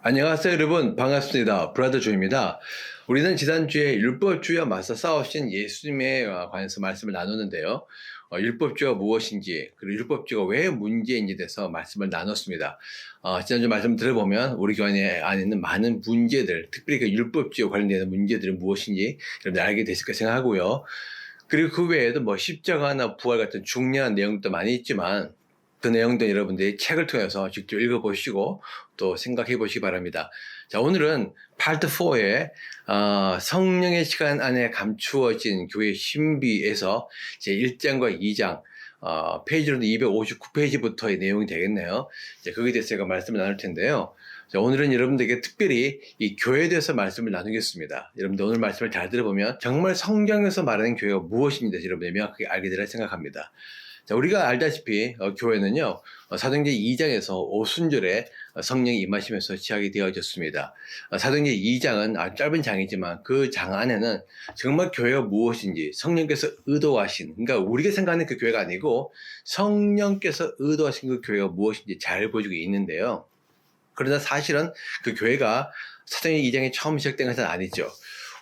안녕하세요 여러분, 반갑습니다. 브라더 조입니다. 우리는 지난주에 율법주의와 맞서 싸우신 예수님에 관해서 말씀을 나누는데요. 율법주의가 무엇인지, 그리고 율법주의가 왜 문제인지에 대해서 말씀을 나눴습니다. 지난주 말씀 들어보면 우리 교회 안에 있는 많은 문제들, 특별히 그 율법주의와 관련된 문제들이 무엇인지 여러분들 알게 되실 까 생각하고요. 그리고 그 외에도 십자가나 부활 같은 중요한 내용도 많이 있지만, 그 내용도 여러분들이 책을 통해서 직접 읽어보시고 또 생각해 보시기 바랍니다. 자, 오늘은 파트 4의 성령의 시간 안에 감추어진 교회의 신비에서 제 1장과 2장 페이지로는 259페이지부터의 내용이 되겠네요. 자, 거기에 대해서 제가 말씀을 나눌 텐데요. 자, 오늘은 여러분들에게 특별히 이 교회에 대해서 말씀을 나누겠습니다. 여러분들 오늘 말씀을 잘 들어보면 정말 성경에서 말하는 교회가 무엇인지 여러분들이 명확하게 알게 되리라 생각합니다. 자, 우리가 알다시피 교회는요, 사도행전 2장에서 오순절에 성령이 임하시면서 시작이 되어졌습니다. 사도행전 2장은 짧은 장이지만 그 장 안에는 정말 교회가 무엇인지 성령께서 의도하신, 그러니까 우리가 생각하는 그 교회가 아니고 성령께서 의도하신 그 교회가 무엇인지 잘 보여주고 있는데요. 그러나 사실은 그 교회가 사도행전 2장에 처음 시작된 것은 아니죠.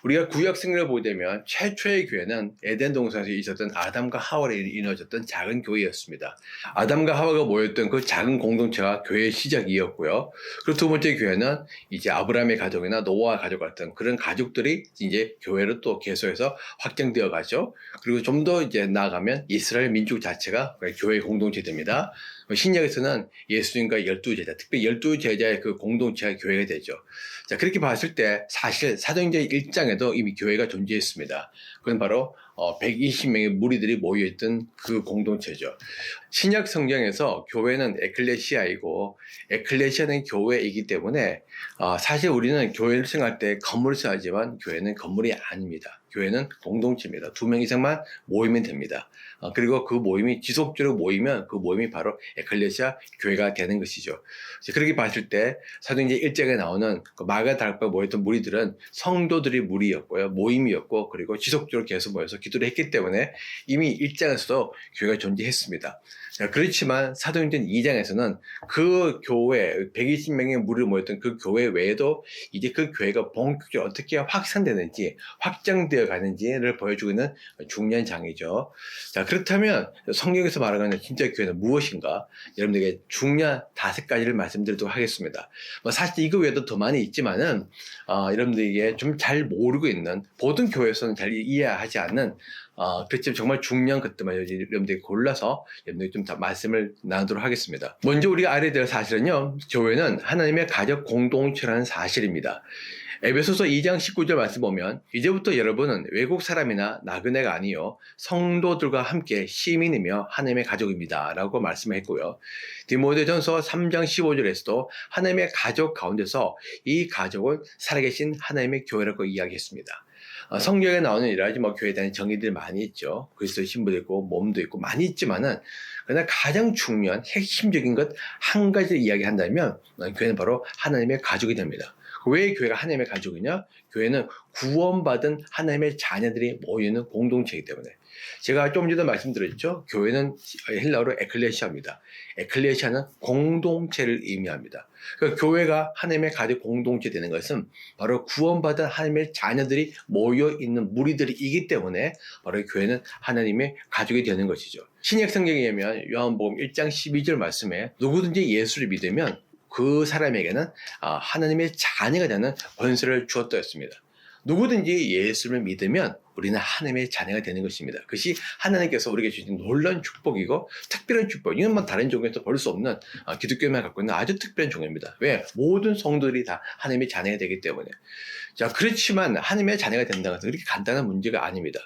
우리가 구약 성경을 보게 되면 최초의 교회는 에덴 동산에서 있었던 아담과 하와로 이루어졌던 작은 교회였습니다. 아담과 하와가 모였던 그 작은 공동체가 교회의 시작이었고요. 그리고 두 번째 교회는 이제 아브라함의 가족이나 노아 가족 같은 그런 가족들이 이제 교회로 또 계속해서 확장되어 가죠. 그리고 좀 더 이제 나아가면 이스라엘 민족 자체가 교회의 공동체 됩니다. 신약에서는 예수님과 12제자, 특히 12제자의 그 공동체가 교회가 되죠. 자, 그렇게 봤을 때 사실 사도행전 1장에도 이미 교회가 존재했습니다. 그건 바로 120명의 무리들이 모여있던 그 공동체죠. 신약 성경에서 교회는 에클레시아이고 에클레시아는 교회이기 때문에 사실 우리는 교회를 생각할 때 건물을 생각하지만 교회는 건물이 아닙니다. 교회는 공동체입니다. 2명 이상만 모이면 됩니다. 그리고 그 모임이 지속적으로 모이면 그 모임이 바로 에클레시아 교회가 되는 것이죠. 그렇게 봤을 때 사도행전 1장에 나오는 그 마가 다락방에 모였던 무리들은 성도들이 무리였고요. 모임이었고 그리고 지속적으로 계속 모여서 기도를 했기 때문에 이미 1장에서도 교회가 존재했습니다. 그렇지만 사도행전 2장에서는 그 교회 120명의 무리를 모였던 그 교회 외에도 이제 그 교회가 본격적으로 어떻게 확산되는지 확장되어 가는지를 보여주고 있는 중요한 장이죠. 자, 그렇다면 성경에서 말하는 진짜 교회는 무엇인가? 여러분들에게 중요한 5가지를 말씀드리도록 하겠습니다. 사실 이거 외에도 더 많이 있지만은 여러분들에게 좀 잘 모르고 있는, 모든 교회에서는 잘 이해하지 않는 그렇지만 정말 중요한 것들만 여러분들이 골라서 여러분들이 좀 더 말씀을 나누도록 하겠습니다. 먼저 우리가 알아야 될 사실은요, 교회는 하나님의 가족 공동체라는 사실입니다. 에베소서 2장 19절 말씀 보면 이제부터 여러분은 외국 사람이나 나그네가 아니요 성도들과 함께 시민이며 하나님의 가족입니다 라고 말씀했고요. 디모데전서 3장 15절에서도 하나님의 가족 가운데서 이 가족은 살아계신 하나님의 교회라고 이야기했습니다. 성경에 나오는 여러 가지 교회에 대한 정의들이 많이 있죠. 그리스도의 신부도 있고 몸도 있고 많이 있지만은 그러나 가장 중요한 핵심적인 것 한 가지를 이야기한다면 교회는 바로 하나님의 가족이 됩니다. 왜 교회가 하나님의 가족이냐? 교회는 구원받은 하나님의 자녀들이 모이는 공동체이기 때문에. 제가 좀 전에 말씀드렸죠. 교회는 헬라어로 에클레시아입니다. 에클레시아는 공동체를 의미합니다. 그러니까 교회가 하나님의 가족 공동체 되는 것은 바로 구원받은 하나님의 자녀들이 모여있는 무리들이기 때문에 바로 교회는 하나님의 가족이 되는 것이죠. 신약 성경에 의하면 요한복음 1장 12절 말씀에 누구든지 예수를 믿으면 그 사람에게는 하나님의 자녀가 되는 권세를 주었다 했습니다. 누구든지 예수를 믿으면 우리는 하나님의 자녀가 되는 것입니다. 그것이 하나님께서 우리에게 주신 놀라운 축복이고 특별한 축복. 이건 다른 종교에서 볼 수 없는 기독교만 갖고 있는 아주 특별한 종교입니다. 왜? 모든 성도들이 다 하나님의 자녀가 되기 때문에. 자, 그렇지만 하나님의 자녀가 된다는 것은 그렇게 간단한 문제가 아닙니다.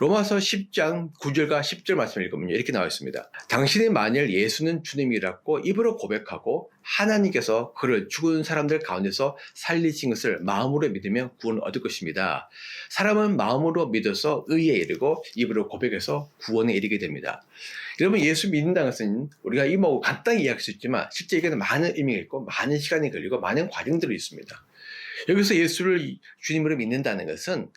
로마서 10장 9절과 10절 말씀을 읽으면 이렇게 나와 있습니다. 당신이 만일 예수는 주님이라고 입으로 고백하고 하나님께서 그를 죽은 사람들 가운데서 살리신 것을 마음으로 믿으면 구원을 얻을 것입니다. 사람은 마음으로 믿어서 의에 이르고 입으로 고백해서 구원에 이르게 됩니다. 여러분, 예수 믿는다는 것은 우리가 이모고 간단히 이야기할 수 있지만 실제 이게 많은 의미가 있고 많은 시간이 걸리고 많은 과정들이 있습니다. 여기서 예수를 주님으로 믿는다는 것은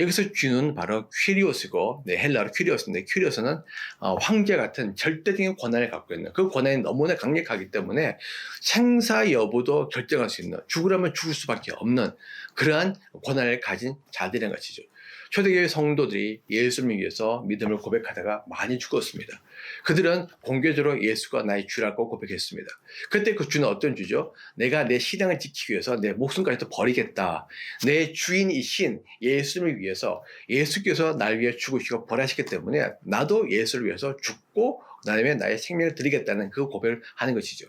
여기서 쥐는 바로 퀴리오스고, 네, 헬라로 퀴리오스인데, 퀴리오스는 황제 같은 절대적인 권한을 갖고 있는, 그 권한이 너무나 강력하기 때문에 생사 여부도 결정할 수 있는, 죽으라면 죽을 수밖에 없는 그러한 권한을 가진 자들인 것이죠. 초대교회 성도들이 예수를 믿기 위해서 믿음을 고백하다가 많이 죽었습니다. 그들은 공개적으로 예수가 나의 주라고 고백했습니다. 그때 그 주는 어떤 주죠? 내가 내 신앙을 지키기 위해서 내 목숨까지도 버리겠다. 내 주인이신 예수를 위해서, 예수께서 날 위해 죽으시고 벌하시기 때문에 나도 예수를 위해서 죽고 그다음에 나의 생명을 드리겠다는 그 고백을 하는 것이죠.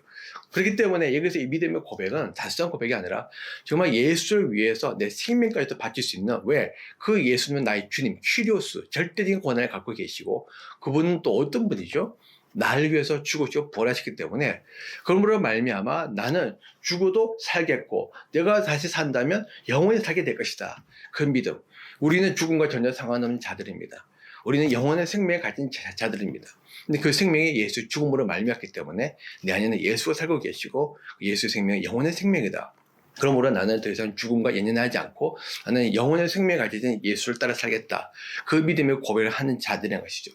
그렇기 때문에 여기서 이 믿음의 고백은 단순한 고백이 아니라 정말 예수를 위해서 내 생명까지도 바칠 수 있는, 왜? 그 예수님은 나의 주님, 퀴리오스, 절대적인 권한을 갖고 계시고, 그분은 또 어떤 분이죠? 나를 위해서 죽으시고 부활하셨기 때문에, 그러므로 말미암아 나는 죽어도 살겠고 내가 다시 산다면 영원히 살게 될 것이다. 그 믿음. 우리는 죽음과 전혀 상관없는 자들입니다. 우리는 영원의 생명을 가진 자들입니다. 근데 그 생명이 예수 죽음으로 말미암았기 때문에 내 안에는 예수가 살고 계시고 예수의 생명은 영원의 생명이다. 그러므로 나는 더 이상 죽음과 연연하지 않고 나는 영원의 생명을 가진 예수를 따라 살겠다. 그 믿음의 고백을 하는 자들인 것이죠.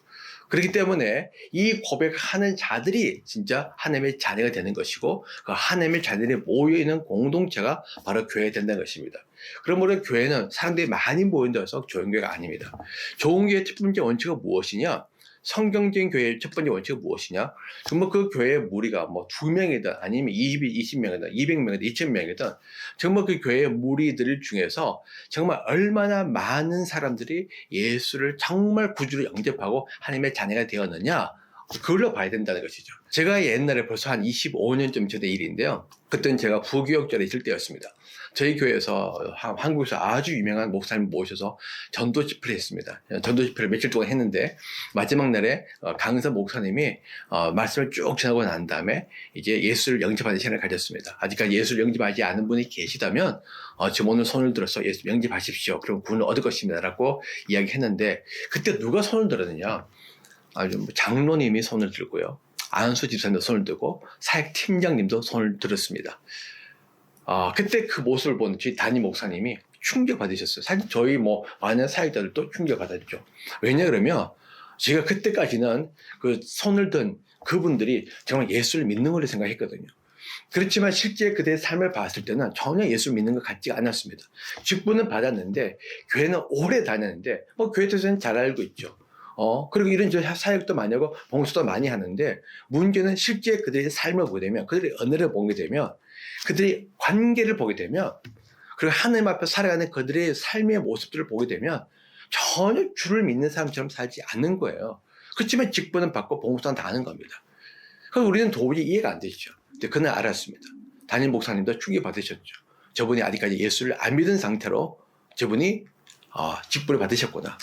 그렇기 때문에 이 고백하는 자들이 진짜 하나님의 자녀가 되는 것이고, 그 하나님의 자녀들이 모여있는 공동체가 바로 교회가 된다는 것입니다. 그러므로 교회는 사람들이 많이 모인다고 좋은 교회가 아닙니다. 좋은 교회의 첫 번째 원칙은 무엇이냐? 성경적인 교회의 첫 번째 원칙은 무엇이냐? 정말 그 교회의 무리가 뭐 2명이든 아니면 20명이든 200명이든 2000명이든 정말 그 교회의 무리들 중에서 정말 얼마나 많은 사람들이 예수를 정말 구주로 영접하고 하나님의 자녀가 되었느냐? 그걸로 봐야 된다는 것이죠. 제가 옛날에 벌써 한 25년쯤 전의 일인데요. 그때는 제가 부교역절에 있을 때였습니다. 저희 교회에서 한국에서 아주 유명한 목사님 모셔서 전도 집회를 했습니다. 전도 집회를 며칠 동안 했는데 마지막 날에 강사 목사님이 말씀을 쭉 전하고 난 다음에 이제 예수를 영접하는 시간을 가졌습니다. 아직까지 예수를 영접하지 않은 분이 계시다면 지금 오늘 손을 들어서 예수 영접하십시오. 그럼 구원을 얻을 것입니다. 라고 이야기했는데, 그때 누가 손을 들었느냐? 장로님이 손을 들고요. 안수 집사님도 손을 들고 사역 팀장님도 손을 들었습니다. 그때 그 모습을 본 저희 담임 목사님이 충격받으셨어요. 사실 저희 많은 사역자들도 충격받았죠. 왜냐 그러면 제가 그때까지는 그 손을 든 그분들이 정말 예수를 믿는 걸로 생각했거든요. 그렇지만 실제 그들의 삶을 봤을 때는 전혀 예수를 믿는 것 같지가 않았습니다. 직분은 받았는데 교회는 오래 다녔는데 교회에서는 잘 알고 있죠. 그리고 이런 사역도 많이 하고 봉사도 많이 하는데, 문제는 실제 그들의 삶을 보게 되면, 그들의 언어를 보게 되면, 그들의 관계를 보게 되면, 그리고 하나님 앞에 살아가는 그들의 삶의 모습들을 보게 되면 전혀 주를 믿는 사람처럼 살지 않는 거예요. 그렇지만 직분은 받고 봉사는 다 하는 겁니다. 그래서 우리는 도저히 이해가 안 되죠. 근데 그날 알았습니다. 담임 목사님도 충격받으셨죠. 저분이 아직까지 예수를 안 믿은 상태로 저분이 직분을 받으셨구나.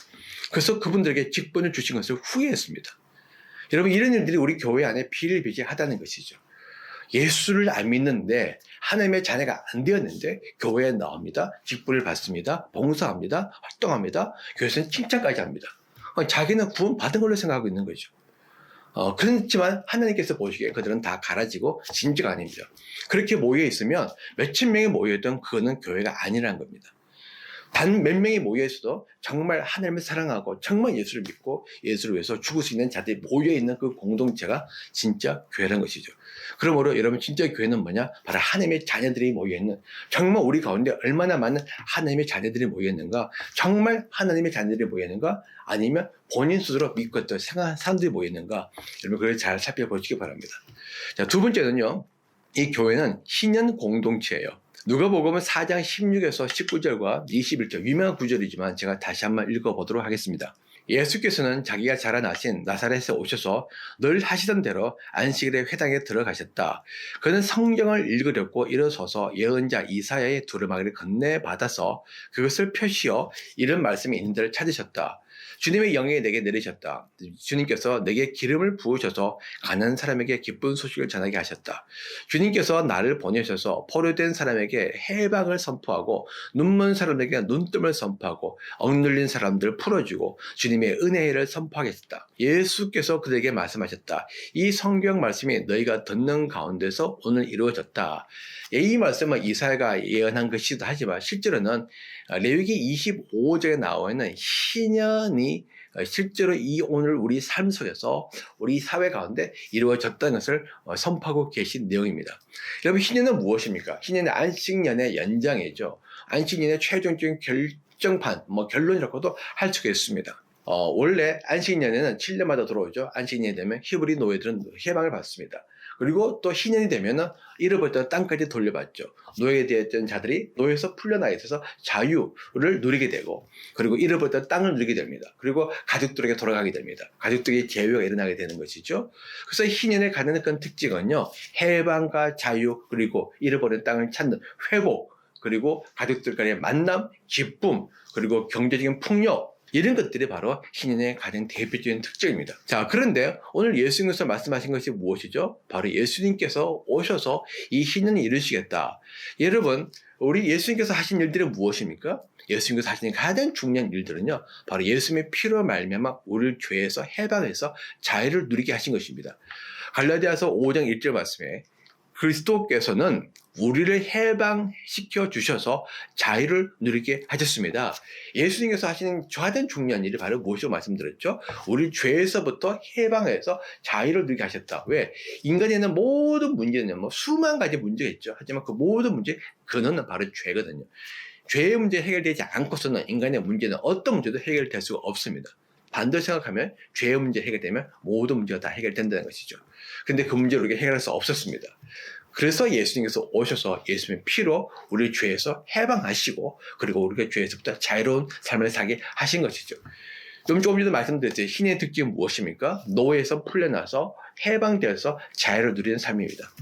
그래서 그분들에게 직분을 주신 것을 후회했습니다. 여러분, 이런 일들이 우리 교회 안에 비일비재하다는 것이죠. 예수를 안 믿는데, 하나님의 자녀가 안 되었는데 교회에 나옵니다. 직분을 받습니다. 봉사합니다. 활동합니다. 교회에서는 칭찬까지 합니다. 자기는 구원 받은 걸로 생각하고 있는 거죠. 그렇지만 하나님께서 보시기에 그들은 다 갈아지고 진지가 아닙니다. 그렇게 모여있으면 몇천 명이 모여있던 그거는 교회가 아니라는 겁니다. 단 몇 명이 모여있어도 정말 하나님을 사랑하고 정말 예수를 믿고 예수를 위해서 죽을 수 있는 자들이 모여있는 그 공동체가 진짜 교회라는 것이죠. 그러므로 여러분, 진짜 교회는 뭐냐? 바로 하나님의 자녀들이 모여있는, 정말 우리 가운데 얼마나 많은 하나님의 자녀들이 모여있는가? 정말 하나님의 자녀들이 모여있는가? 아니면 본인 스스로 믿고 있던 사람들이 모여있는가? 여러분, 그걸 잘 살펴보시기 바랍니다. 자, 두 번째는요, 이 교회는 신년 공동체예요. 누가복음 4장 16에서 19절과 21절, 유명한 구절이지만 제가 다시 한번 읽어보도록 하겠습니다. 예수께서는 자기가 자라나신 나사렛에 오셔서 늘 하시던 대로 안식일에 회당에 들어가셨다. 그는 성경을 읽으려고 일어서서 예언자 이사야의 두루마기를 건네받아서 그것을 펴시어 이런 말씀이 있는 데를 찾으셨다. 주님의 영이 내게 내리셨다. 주님께서 내게 기름을 부으셔서 가난한 사람에게 기쁜 소식을 전하게 하셨다. 주님께서 나를 보내셔서 포로된 사람에게 해방을 선포하고 눈먼 사람에게 눈뜸을 선포하고 억눌린 사람들을 풀어주고 주님의 은혜를 선포하겠다. 예수께서 그들에게 말씀하셨다. 이 성경 말씀이 너희가 듣는 가운데서 오늘 이루어졌다. 이 말씀은 이사야가 예언한 것이기도 하지만 실제로는 레위기 25절에 나와 있는 희년이 실제로 이 오늘 우리 삶 속에서 우리 사회 가운데 이루어졌다는 것을 선포하고 계신 내용입니다. 여러분, 희년은 무엇입니까? 희년은 안식년의 연장이죠. 안식년의 최종적인 결정판, 결론이라고도 할 수가 있습니다. 원래 안식년에는 7년마다 들어오죠. 안식년이 되면 히브리 노예들은 해방을 받습니다. 그리고 또 희년이 되면은 잃어버렸던 땅까지 돌려받죠. 노예되었던 자들이 노예에서 풀려나게 돼서 자유를 누리게 되고, 그리고 잃어버렸던 땅을 누리게 됩니다. 그리고 가족들에게 돌아가게 됩니다. 가족들에게 재회가 일어나게 되는 것이죠. 그래서 희년에 가는 큰 특징은요, 해방과 자유, 그리고 잃어버린 땅을 찾는 회복, 그리고 가족들과의 만남, 기쁨, 그리고 경제적인 풍요, 이런 것들이 바로 희년의 가장 대표적인 특징입니다. 자, 그런데 오늘 예수님께서 말씀하신 것이 무엇이죠? 바로 예수님께서 오셔서 이 희년을 이루시겠다. 여러분, 우리 예수님께서 하신 일들은 무엇입니까? 예수님께서 하시는 가장 중요한 일들은요, 바로 예수님의 피로 말미암아 우리를 죄에서 해방해서 자유를 누리게 하신 것입니다. 갈라디아서 5장 1절 말씀에 그리스도께서는 우리를 해방시켜 주셔서 자유를 누리게 하셨습니다. 예수님께서 하시는 가장 중요한 일이 바로 무엇이라고 말씀드렸죠? 우리 죄에서부터 해방해서 자유를 누리게 하셨다. 왜? 인간에 있는 모든 문제는 수만 가지 문제가 있죠. 하지만 그 모든 문제의 근원은 바로 죄거든요. 죄의 문제 해결되지 않고서는 인간의 문제는 어떤 문제도 해결될 수가 없습니다. 반대로 생각하면 죄의 문제 해결되면 모든 문제가 다 해결된다는 것이죠. 근데 그 문제를 우리가 해결할 수 없었습니다. 그래서 예수님께서 오셔서 예수님의 피로 우리 죄에서 해방하시고, 그리고 우리가 죄에서부터 자유로운 삶을 살게 하신 것이죠. 조금 전에 말씀드렸죠. 희년의 특징은 무엇입니까? 노예에서 풀려나서 해방되어서 자유를 누리는 삶입니다.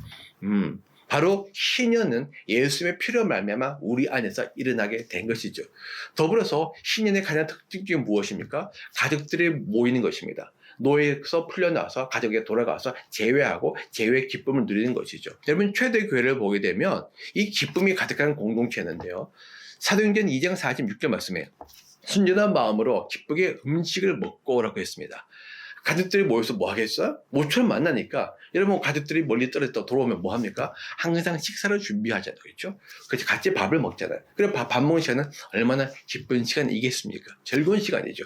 바로 희년은 예수님의 피로 말미암아 우리 안에서 일어나게 된 것이죠. 더불어서 희년의 가장 특징이 무엇입니까? 가족들이 모이는 것입니다. 노예에서 풀려나서 가족에게 돌아가서 재회하고 재회의 기쁨을 누리는 것이죠. 여러분, 초대교회를 보게 되면 이 기쁨이 가득한 공동체였는데요. 사도행전 2장 46절 말씀에 순전한 마음으로 기쁘게 음식을 먹고 오라고 했습니다. 가족들이 모여서 뭐 하겠어요? 모처럼 만나니까, 여러분, 가족들이 멀리 떨어져 돌아오면 뭐 합니까? 항상 식사를 준비하잖아요. 그렇죠? 그래서 같이 밥을 먹잖아요. 그럼 밥 먹는 시간은 얼마나 기쁜 시간이겠습니까? 즐거운 시간이죠.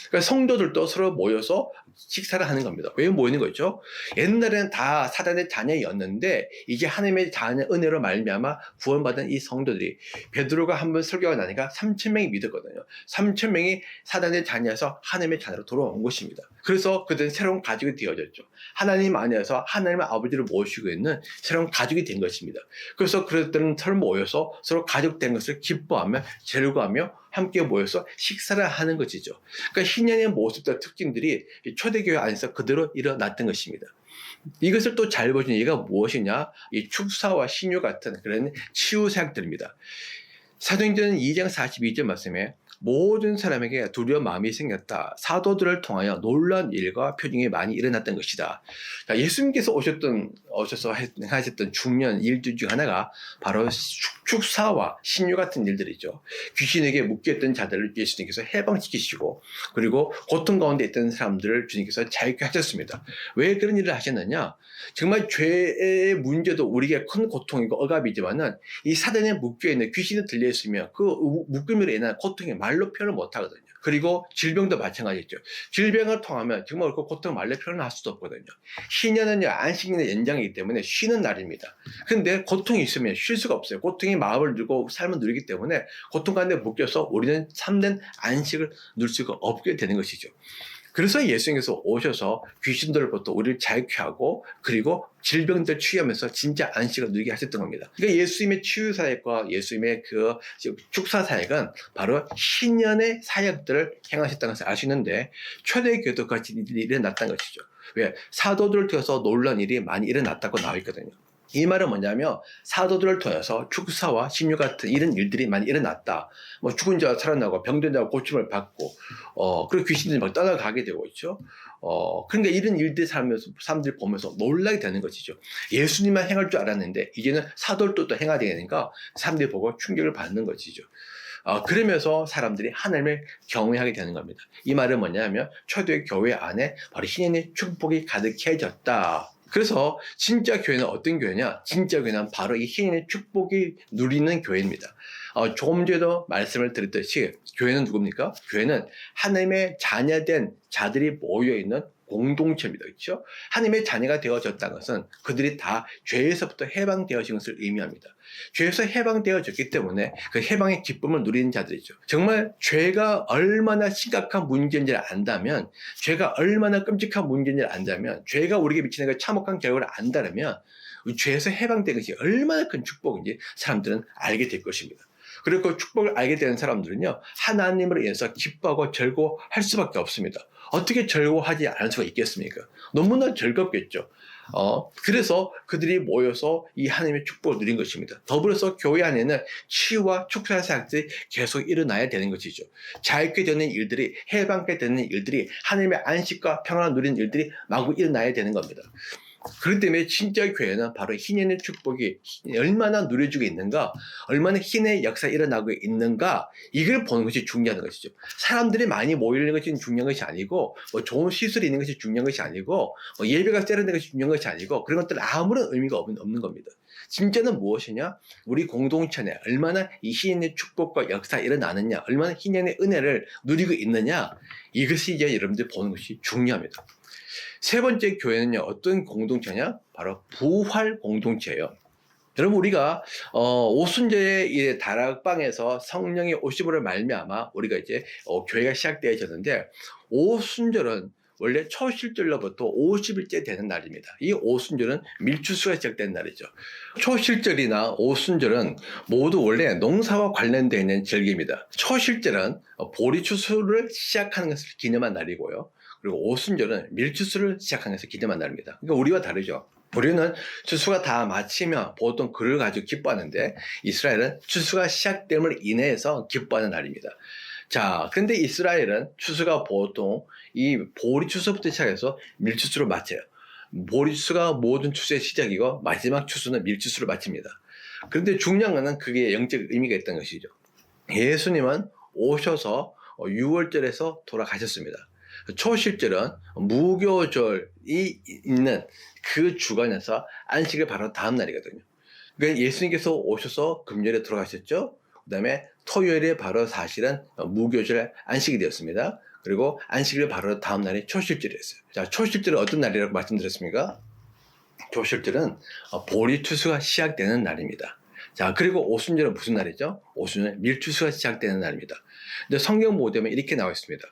그러니까 성도들도 서로 모여서 식사를 하는 겁니다. 왜 모이는 거죠? 옛날에는 다 사단의 자녀였는데 이제 하나님의 자녀 은혜로 말미암아 구원받은 이 성도들이, 베드로가 한번 설교가 나니까 3,000명이 믿었거든요. 3,000명이 사단의 자녀에서 하나님의 자녀로 돌아온 것입니다. 그래서 그들은 새로운 가족이 되어졌죠. 하나님 안에서 하나님의 아버지를 모시고 있는 새로운 가족이 된 것입니다. 그래서 그들은 서로 모여서 서로 가족된 것을 기뻐하며 즐거워하며 함께 모여서 식사를 하는 것이죠. 그러니까 희년의 모습과 특징들이 초대교회 안에서 그대로 일어났던 것입니다. 이것을 또 잘 보여주는 예가 무엇이냐? 이 축사와 신유 같은 그런 치유 사역들입니다. 사도행전 2장 42절 말씀에 모든 사람에게 두려운 마음이 생겼다. 사도들을 통하여 놀라운 일과 표징이 많이 일어났던 것이다. 자, 예수님께서 오셔서 하셨던 중요한 일들 중 하나가 바로 축사와 신유 같은 일들이죠. 귀신에게 묶여있던 자들을 예수님께서 해방시키시고, 그리고 고통 가운데 있던 사람들을 주님께서 자유케 하셨습니다. 왜 그런 일을 하셨느냐? 정말 죄의 문제도 우리에게 큰 고통이고 억압이지만은 이 사단에 묶여있는 귀신이 들려있으면 그 묶음으로 인한 고통이 말로 표현을 못하거든요. 그리고 질병도 마찬가지죠. 질병을 통하면 정말 그 고통을 말로 표현할 수도 없거든요. 희년은요, 안식년의 연장이기 때문에 쉬는 날입니다. 근데 고통이 있으면 쉴 수가 없어요. 고통이 마음을 누르고 삶을 누리기 때문에 고통 가운데 묶여서 우리는 참된 안식을 누릴 수가 없게 되는 것이죠. 그래서 예수님께서 오셔서 귀신들로부터 우리를 자유케 하고, 그리고 질병들 치유하면서 진짜 안식을 누리게 하셨던 겁니다. 그러니까 예수님의 치유 사역과 예수님의 그 축사 사역은 바로 희년의 사역들을 행하셨다는 것을 알 수 있는데, 초대교회도 같이 일이 일어났다는 것이죠. 왜? 사도들을 통해서 놀라운 일이 많이 일어났다고 나와 있거든요. 이 말은 뭐냐면 사도들을 통해서 축사와 신유 같은 이런 일들이 많이 일어났다. 뭐 죽은 자가 살아나고 병든 자가 고침을 받고 그리고 귀신들이 막 떠나가게 되고 있죠. 그러니까 이런 일들이 사람들이 보면서 놀라게 되는 것이죠. 예수님만 행할 줄 알았는데 이제는 사도들도 또 행하게 되니까 사람들이 보고 충격을 받는 것이죠. 그러면서 사람들이 하나님을 경외하게 되는 겁니다. 이 말은 뭐냐면 초대의 교회 안에 바로 신인의 축복이 가득해졌다. 그래서 진짜 교회는 어떤 교회냐? 진짜 교회는 바로 이 신인의 축복이 누리는 교회입니다. 조금 전에도 말씀을 드렸듯이 교회는 누굽니까? 교회는 하나님의 자녀된 자들이 모여있는 공동체입니다. 그렇죠? 하나님의 자녀가 되어졌다는 것은 그들이 다 죄에서부터 해방되어진 것을 의미합니다. 죄에서 해방되어졌기 때문에 그 해방의 기쁨을 누리는 자들이죠. 정말 죄가 얼마나 심각한 문제인지를 안다면, 죄가 얼마나 끔찍한 문제인지를 안다면, 죄가 우리에게 미치는 그 참혹한 결과를 안다면 죄에서 해방된 것이 얼마나 큰 축복인지 사람들은 알게 될 것입니다. 그리고 그 축복을 알게 되는 사람들은요, 하나님으로 인해서 기뻐하고 즐거워할 수밖에 없습니다. 어떻게 즐거워하지 않을 수가 있겠습니까? 너무나 즐겁겠죠. 그래서 그들이 모여서 이 하나님의 축복을 누린 것입니다. 더불어서 교회 안에는 치유와 축사 사역들이 계속 일어나야 되는 것이죠. 자유케 되는 일들이, 해방케 되는 일들이, 하나님의 안식과 평안을 누리는 일들이 마구 일어나야 되는 겁니다. 그렇기 때문에 진짜 교회는 바로 희년의 축복이 얼마나 누려지고 있는가, 얼마나 희년의 역사가 일어나고 있는가, 이걸 보는 것이 중요한 것이죠. 사람들이 많이 모이는 것이 중요한 것이 아니고, 뭐 좋은 시설이 있는 것이 중요한 것이 아니고, 뭐 예배가 세련된 것이 중요한 것이 아니고, 그런 것들은 아무런 의미가 없는 겁니다. 진짜는 무엇이냐? 우리 공동체 내 얼마나 이 희년의 축복과 역사가 일어나느냐, 얼마나 희년의 은혜를 누리고 있느냐, 이것이 이제 여러분들 보는 것이 중요합니다. 세 번째 교회는요, 어떤 공동체냐? 바로 부활 공동체예요. 여러분, 우리가 오순절의 다락방에서 성령의 오심으로 말미암아 우리가 이제 교회가 시작되어졌는데, 오순절은 원래 초실절로부터 50일째 되는 날입니다. 이 오순절은 밀추수가 시작된 날이죠. 초실절이나 오순절은 모두 원래 농사와 관련되어 있는 절기입니다. 초실절은 보리추수를 시작하는 것을 기념한 날이고요. 그리고 오순절은 밀추수를 시작하는 것을 기념한 날입니다. 그러니까 우리와 다르죠. 우리는 추수가 다 마치면 보통 그를 가지고 기뻐하는데, 이스라엘은 추수가 시작됨을 인해서 기뻐하는 날입니다. 자, 근데 이스라엘은 추수가 보통 이 보리추수부터 시작해서 밀추수로 마쳐요. 보리추수가 모든 추수의 시작이고 마지막 추수는 밀추수로 마칩니다. 그런데 중요한 것은 그게 영적 의미가 있다는 것이죠. 예수님은 오셔서 6월절에서 돌아가셨습니다. 초실절은 무교절이 있는 그 주간에서 안식을 바로 다음 날이거든요. 그러니까 예수님께서 오셔서 금요일에 돌아가셨죠. 그 다음에 토요일에 바로 사실은 무교절 안식이 되었습니다. 그리고 안식일 바로 다음 날이 초실절이었어요. 자, 초실절은 어떤 날이라고 말씀드렸습니까? 초실절은 보리추수가 시작되는 날입니다. 자, 그리고 오순절은 무슨 날이죠? 오순절은 밀추수가 시작되는 날입니다. 근데 성경 보면 이렇게 나와 있습니다.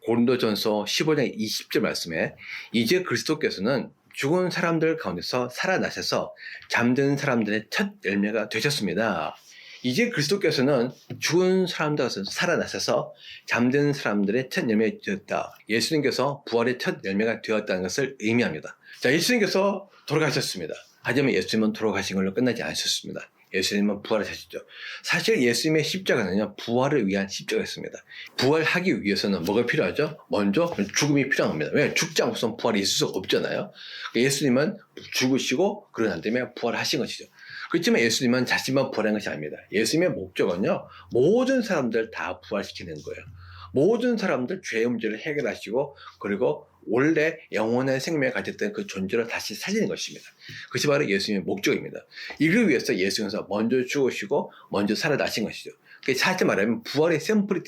고린도전서 15장 20절 말씀에, 이제 그리스도께서는 죽은 사람들 가운데서 살아나셔서 잠든 사람들의 첫 열매가 되셨습니다. 이제 그리스도께서는 죽은 사람들에서 살아나셔서 잠든 사람들의 첫 열매가 되었다. 예수님께서 부활의 첫 열매가 되었다는 것을 의미합니다. 자, 예수님께서 돌아가셨습니다. 하지만 예수님은 돌아가신 걸로 끝나지 않으셨습니다. 예수님은 부활하셨죠. 사실 예수님의 십자가는요, 부활을 위한 십자가였습니다. 부활하기 위해서는 뭐가 필요하죠? 먼저 죽음이 필요합니다. 왜? 죽지 않고선 부활이 있을 수가 없잖아요. 예수님은 죽으시고 그러고 난 다음에 부활하신 것이죠. 그렇지만 예수님은 자신만 부활한 것이 아닙니다. 예수님의 목적은요, 모든 사람들 다 부활시키는 거예요. 모든 사람들 죄의 문제를 해결하시고, 그리고 원래 영원한 생명을 가졌던 그 존재를 다시 살리는 것입니다. 그것이 바로 예수님의 목적입니다. 이걸 위해서 예수님께서 먼저 죽으시고 먼저 살아나신 것이죠. 사실 말하면 부활의 샘플이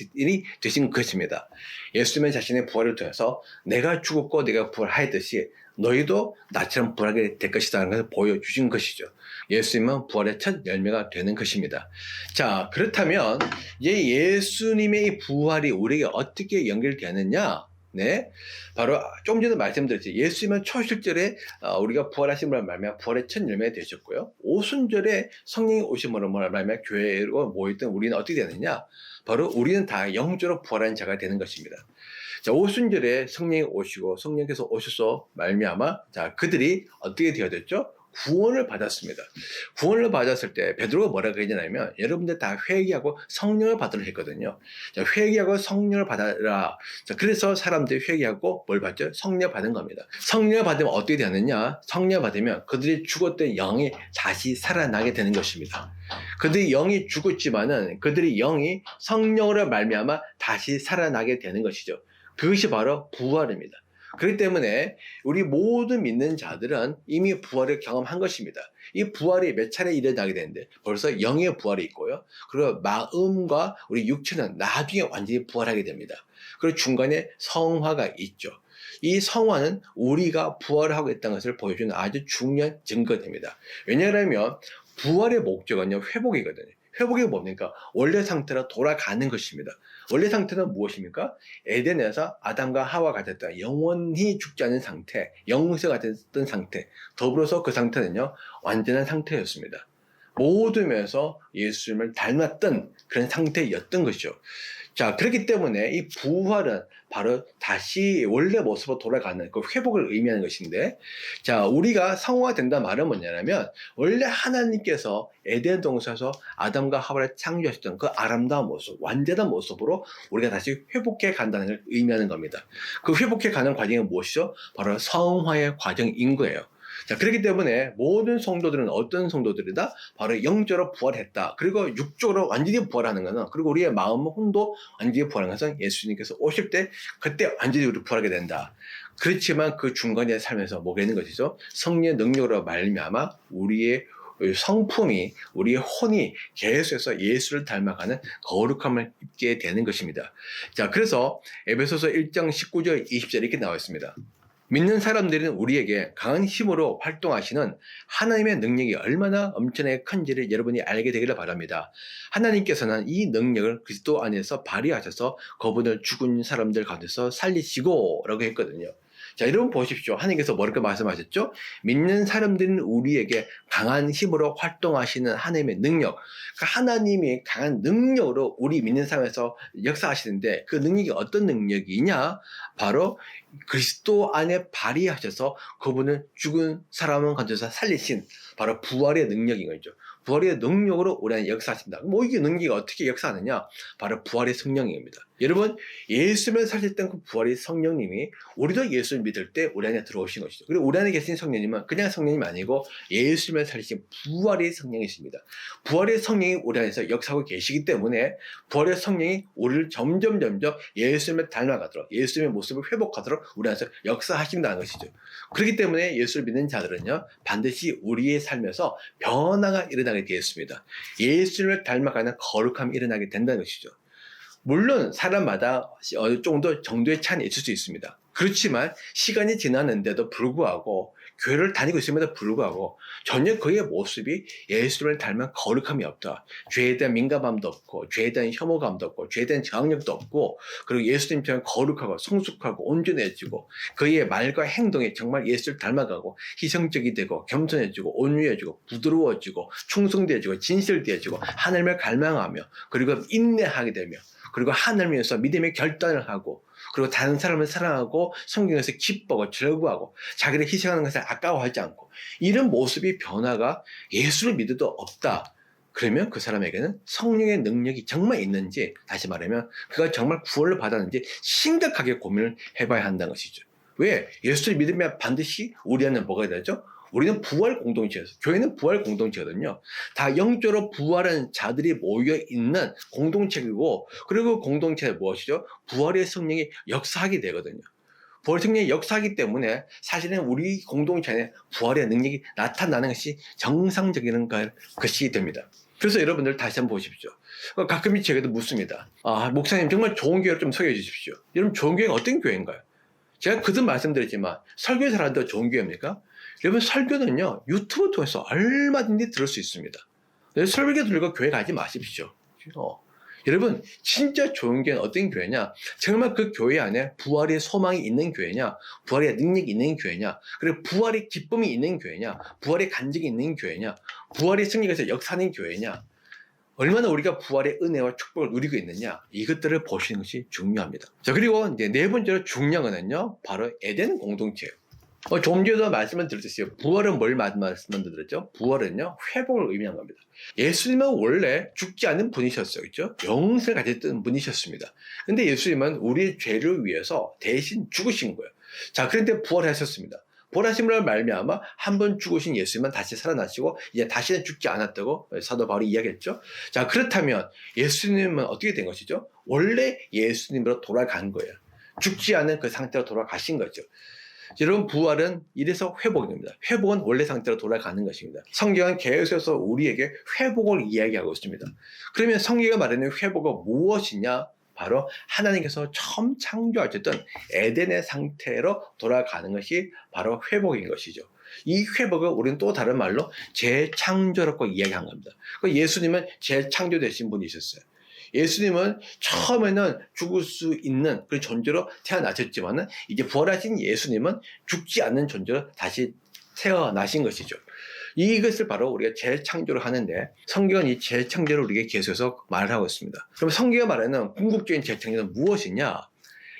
되신 것입니다. 예수님은 자신의 부활을 통해서 내가 죽었고 내가 부활하였듯이 너희도 나처럼 부활하게 될 것이라는 것을 보여주신 것이죠. 예수님은 부활의 첫 열매가 되는 것입니다. 자, 그렇다면 이제 예수님의 이 부활이 우리에게 어떻게 연결되느냐? 네, 바로 좀 전에 말씀드렸죠. 예수님은 초실절에 우리가 부활하심으로 말미암아 부활의 첫 열매가 되셨고요. 오순절에 성령이 오심으로 말미암아 교회로 모였던 우리는 어떻게 되느냐? 바로 우리는 다 영적으로 부활한 자가 되는 것입니다. 자, 오순절에 성령이 오시고 성령께서 오셔서 말미암아 자, 그들이 어떻게 되어졌죠? 구원을 받았습니다. 구원을 받았을 때 베드로가 뭐라고 했냐면 여러분들 다 회개하고 성령을 받으라 했거든요. 자, 회개하고 성령을 받아라. 자, 그래서 사람들이 회개하고 뭘 받죠? 성령 받은 겁니다. 성령 받으면 어떻게 되느냐? 성령 받으면 그들이 죽었던 영이 다시 살아나게 되는 것입니다. 그들이 영이 죽었지만은 그들이 영이 성령으로 말미암아 다시 살아나게 되는 것이죠. 그것이 바로 부활입니다. 그렇기 때문에 우리 모든 믿는 자들은 이미 부활을 경험한 것입니다. 이 부활이 몇 차례 일어나게 되는데 벌써 영의 부활이 있고요. 그리고 마음과 우리 육체는 나중에 완전히 부활하게 됩니다. 그리고 중간에 성화가 있죠. 이 성화는 우리가 부활하고 있다는 것을 보여주는 아주 중요한 증거됩니다. 왜냐하면 부활의 목적은요, 회복이거든요. 회복이 뭡니까? 원래 상태로 돌아가는 것입니다. 원래 상태는 무엇입니까? 에덴에서 아담과 하와가 됐다. 영원히 죽지 않은 상태, 영세가 됐던 상태. 더불어서 그 상태는요, 완전한 상태였습니다. 모든 면에서 예수님을 닮았던 그런 상태였던 것이죠. 자, 그렇기 때문에 이 부활은 바로 다시 원래 모습으로 돌아가는 그 회복을 의미하는 것인데, 자, 우리가 성화된다 말은 뭐냐면 원래 하나님께서 에덴 동산에서 아담과 하와를 창조하셨던 그 아름다운 모습, 완전한 모습으로 우리가 다시 회복해 간다는 걸 의미하는 겁니다. 그 회복해 가는 과정이 무엇이죠? 바로 성화의 과정인 거예요. 자, 그렇기 때문에 모든 성도들은 어떤 성도들이다? 바로 영적으로 부활했다. 그리고 육적으로 완전히 부활하는 것은, 그리고 우리의 마음, 혼도 완전히 부활하는 것은 예수님께서 오실 때 그때 완전히 우리 부활하게 된다. 그렇지만 그 중간에 살면서 뭐가 있는 것이죠? 성령의 능력으로 말미암아 우리의 성품이, 우리의 혼이 계속해서 예수를 닮아가는 거룩함을 입게 되는 것입니다. 자, 그래서 에베소서 1장 19절 20절 이렇게 나와 있습니다. 믿는 사람들은 우리에게 강한 힘으로 활동하시는 하나님의 능력이 얼마나 엄청나게 큰지를 여러분이 알게 되기를 바랍니다. 하나님께서는 이 능력을 그리스도 안에서 발휘하셔서 그분을 죽은 사람들 가운데서 살리시고 라고 했거든요. 자, 여러분 보십시오. 하나님께서 뭐라고 말씀하셨죠? 믿는 사람들은 우리에게 강한 힘으로 활동하시는 하나님의 능력. 그러니까 하나님이 강한 능력으로 우리 믿는 사람에서 역사하시는데 그 능력이 어떤 능력이냐? 바로 그리스도 안에 발휘하셔서 그분을 죽은 사람을 가져서 살리신 바로 부활의 능력인 거죠. 부활의 능력으로 우리 안에 역사하신다. 뭐 이게 능력이 어떻게 역사하느냐? 바로 부활의 성령입니다. 여러분, 예수님을 사셨던 그 부활의 성령님이 우리도 예수를 믿을 때 우리 안에 들어오신 것이죠. 그리고 우리 안에 계신 성령님은 그냥 성령님이 아니고 예수님을 살리신 부활의 성령이십니다. 부활의 성령이 우리 안에서 역사하고 계시기 때문에 부활의 성령이 우리를 점점 예수님을 닮아가도록, 예수님의 모습을 회복하도록 우리 안에서 역사하신다는 것이죠. 그렇기 때문에 예수를 믿는 자들은요, 반드시 우리의 삶에서 변화가 일어나게 되었습니다. 예수님을 닮아가는 거룩함이 일어나게 된다는 것이죠. 물론 사람마다 어느 정도의 차이는 있을 수 있습니다. 그렇지만 시간이 지났는데도 불구하고, 교회를 다니고 있음에도 불구하고 전혀 그의 모습이 예수님을 닮은 거룩함이 없다. 죄에 대한 민감함도 없고, 죄에 대한 혐오감도 없고, 죄에 대한 저항력도 없고, 그리고 예수님처럼 거룩하고 성숙하고 온전해지고, 그의 말과 행동이 정말 예수를 닮아가고 희생적이 되고 겸손해지고 온유해지고 부드러워지고 충성되어지고 진실되어지고 하나님을 갈망하며, 그리고 인내하게 되며, 그리고 하나님을 위해서 믿음의 결단을 하고, 그리고 다른 사람을 사랑하고 성경에서 기뻐하고 즐거워하고 자기를 희생하는 것을 아까워하지 않고, 이런 모습이 변화가 예수를 믿어도 없다. 그러면 그 사람에게는 성령의 능력이 정말 있는지, 다시 말하면 그가 정말 구원을 받았는지 심각하게 고민을 해봐야 한다는 것이죠. 왜? 예수를 믿으면 반드시 우리 안에 뭐가 되죠? 우리는 부활 공동체에서, 교회는 부활 공동체거든요. 다 영적으로 부활한 자들이 모여있는 공동체이고, 그리고 공동체는 무엇이죠? 부활의 성령이 역사하게 되거든요. 부활의 성령이 역사하기 때문에 사실은 우리 공동체 안에 부활의 능력이 나타나는 것이 정상적인 것이 됩니다. 그래서 여러분들 다시 한번 보십시오. 가끔 제게도 묻습니다. 목사님 정말 좋은 교회를 좀 소개해 주십시오. 여러분, 좋은 교회가 어떤 교회인가요? 제가 그전 말씀드렸지만 설교 잘하는데 좋은 교회입니까? 여러분, 설교는요, 유튜브 통해서 얼마든지 들을 수 있습니다. 설교 들고 교회 가지 마십시오. 여러분, 진짜 좋은 교회는 어떤 교회냐? 정말 그 교회 안에 부활의 소망이 있는 교회냐? 부활의 능력이 있는 교회냐? 그리고 부활의 기쁨이 있는 교회냐? 부활의 간증이 있는 교회냐? 부활의 승리에서 역사하는 교회냐? 얼마나 우리가 부활의 은혜와 축복을 누리고 있느냐, 이것들을 보시는 것이 중요합니다. 자, 그리고 이제 네 번째로 중요한 것은요, 바로 에덴 공동체예요. 좀 전에도 말씀을 드렸어요. 부활은 뭘 말씀드렸죠? 부활은요, 회복을 의미한 겁니다. 예수님은 원래 죽지 않은 분이셨어요. 그죠? 영생을 가졌던 분이셨습니다. 근데 예수님은 우리의 죄를 위해서 대신 죽으신 거예요. 자, 그런데 부활하셨습니다. 부활하심으로 말미암아 한 번 죽으신 예수님은 다시 살아나시고 이제 다시는 죽지 않았다고 사도 바울이 이야기했죠. 자, 그렇다면 예수님은 어떻게 된 것이죠? 원래 예수님으로 돌아간 거예요. 죽지 않은 그 상태로 돌아가신 거죠. 여러분, 부활은 이래서 회복입니다. 회복은 원래 상태로 돌아가는 것입니다. 성경은 계속해서 우리에게 회복을 이야기하고 있습니다. 그러면 성경이 말하는 회복은 무엇이냐? 바로 하나님께서 처음 창조하셨던 에덴의 상태로 돌아가는 것이 바로 회복인 것이죠. 이 회복을 우리는 또 다른 말로 재창조라고 이야기한 겁니다. 예수님은 재창조되신 분이셨어요. 예수님은 처음에는 죽을 수 있는 그런 존재로 태어나셨지만은 이제 부활하신 예수님은 죽지 않는 존재로 다시 태어나신 것이죠. 이것을 바로 우리가 재창조를 하는데 성경은 이 재창조를 우리에게 계속해서 말을 하고 있습니다. 그럼 성경이 말하는 궁극적인 재창조는 무엇이냐?